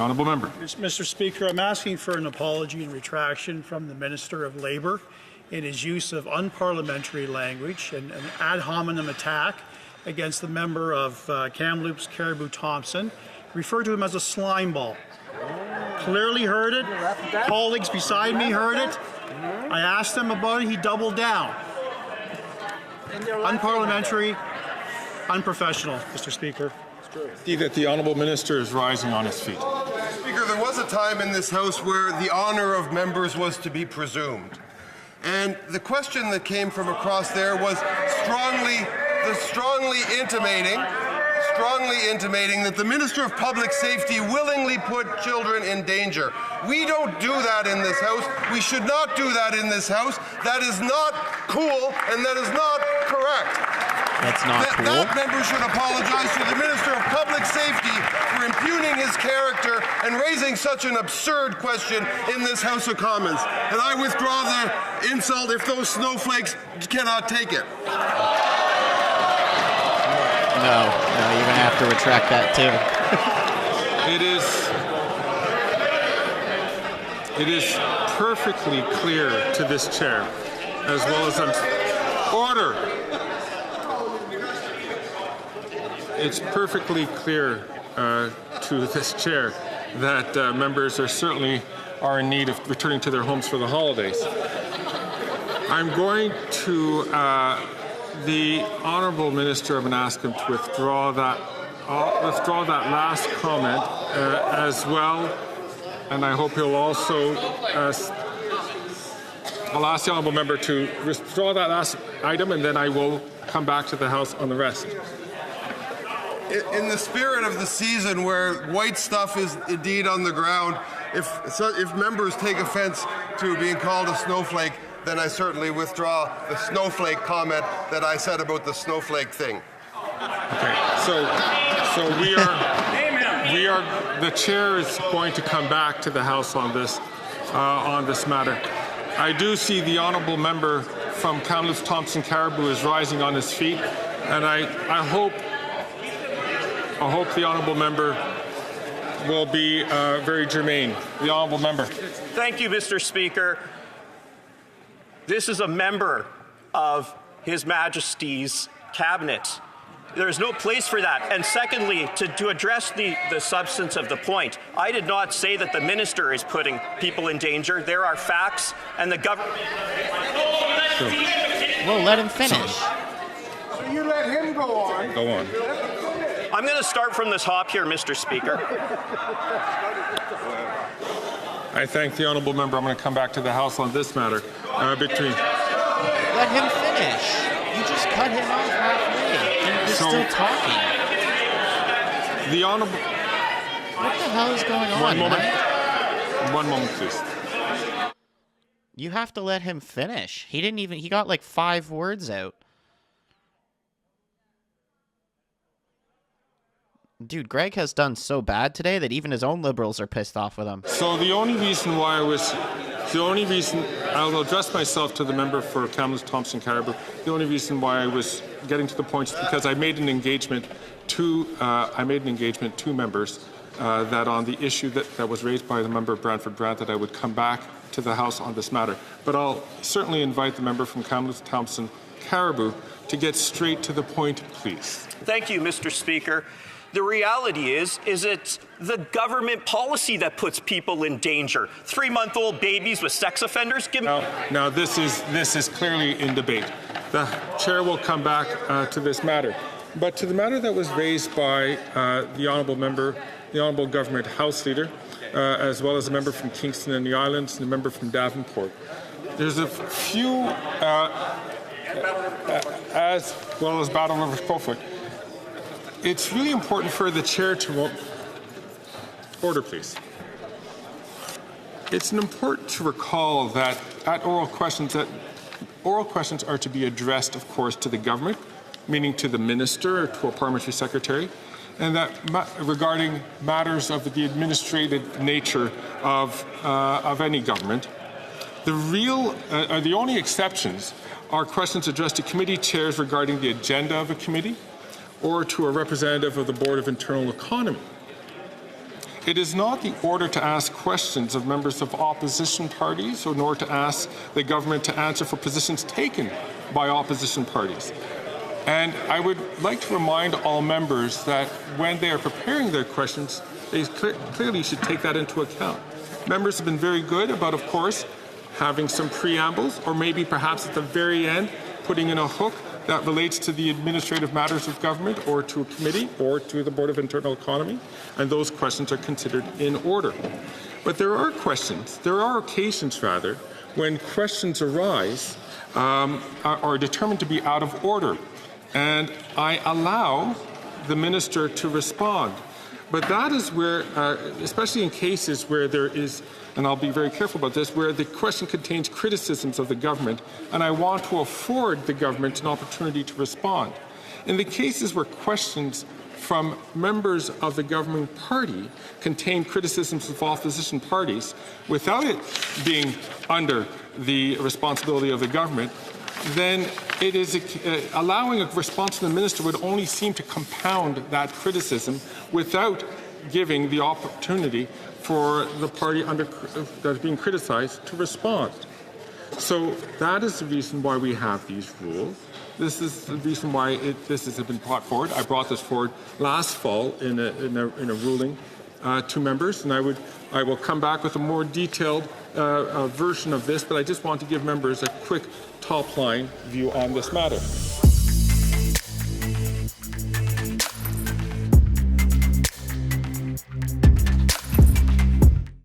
Honourable member. Mr. Speaker, I'm asking for an apology and retraction from the Minister of Labour in his use of unparliamentary language and an ad hominem attack against the member of Kamloops, Caribou Thompson. Referred to him as a slime ball. Clearly heard it. Colleagues beside me heard it. I asked him about it. He doubled down. Unparliamentary, unprofessional, Mr. Speaker. See that the honourable minister is rising on his feet. Speaker, there was a time in this House where the honour of members was to be presumed. And the question that came from across there was strongly intimating that the Minister of Public Safety willingly put children in danger. We don't do that in this House. We should not do that in this House. That is not cool, and that is not correct. That's not cool. That member should apologize to the Minister of Public Safety for impugning his character and raising such an absurd question in this House of Commons. And I withdraw the insult if those snowflakes cannot take it. No, you're going to have to retract that too. It is perfectly clear to this chair, as well as order. It's perfectly clear to this chair that members certainly are in need of returning to their homes for the holidays. I'm going to the honourable minister. I'm going to ask him to withdraw that last comment as well, and I hope he'll also. I'll ask the honourable member to withdraw that last item, and then I will come back to the House on the rest. In the spirit of the season where white stuff is indeed on the ground, if members take offence to being called a snowflake, then I certainly withdraw the snowflake comment that I said about the snowflake thing. Okay, so the chair is going to come back to the House on this matter. I do see the honourable member from Kamloops Thompson Caribou is rising on his feet, and I hope the honourable member will be very germane. The honourable member. Thank you, Mr. Speaker. This is a member of His Majesty's cabinet. There is no place for that. And secondly, to address the substance of the point, I did not say that the minister is putting people in danger. There are facts, and the government. Sure. Well, let him finish. So you let him go on. Go on. I'm going to start from the top here, Mr. Speaker. I thank the honourable member. I'm going to come back to the House on this matter. Let him finish. You just cut him off halfway. And he's still talking. The honourable. What the hell is going on? One moment. One moment, please. You have to let him finish. He got like 5 words out. Dude, Greg has done so bad today that even his own Liberals are pissed off with him. So I'll address myself to the member for Kamloops Thompson Caribou. The only reason why I was getting to the point is because I made an engagement to members that on the issue that was raised by the member Brantford Brant that I would come back to the House on this matter. But I'll certainly invite the member from Kamloops Thompson Caribou to get straight to the point, please. Thank you, Mr. Speaker. The reality is it's the government policy that puts people in danger. 3-month-old babies with sex offenders. Now this is clearly in debate. The chair will come back to this matter. But to the matter that was raised by the honourable member, the honourable government House Leader, as well as a member from Kingston and the Islands and a member from Davenport. There's a few, as well as Battle River Crowfoot. It's really important for the chair to order, please. It's important to recall that oral questions are to be addressed, of course, to the government, meaning to the minister or to a parliamentary secretary, and that regarding matters of the administrative nature of any government. The only exceptions are questions addressed to committee chairs regarding the agenda of a committee, or to a representative of the Board of Internal Economy. It is not the order to ask questions of members of opposition parties, or nor to ask the government to answer for positions taken by opposition parties. And I would like to remind all members that when they are preparing their questions, they clearly should take that into account. Members have been very good about, of course, having some preambles, or maybe perhaps at the very end, putting in a hook that relates to the administrative matters of government, or to a committee, or to the Board of Internal Economy, and those questions are considered in order. But there are occasions rather, when questions arise are determined to be out of order, and I allow the minister to respond. But that is where, especially in cases where there is, and I'll be very careful about this, where the question contains criticisms of the government, and I want to afford the government an opportunity to respond. In the cases where questions from members of the governing party contain criticisms of opposition parties, without it being under the responsibility of the government, then it is allowing a response from the minister would only seem to compound that criticism without giving the opportunity for the party that is being criticized to respond. So that is the reason why we have these rules. This is the reason why this has been brought forward. I brought this forward last fall in a ruling to members, and I will come back with a more detailed version of this, but I just want to give members a quick top-line view on this matter.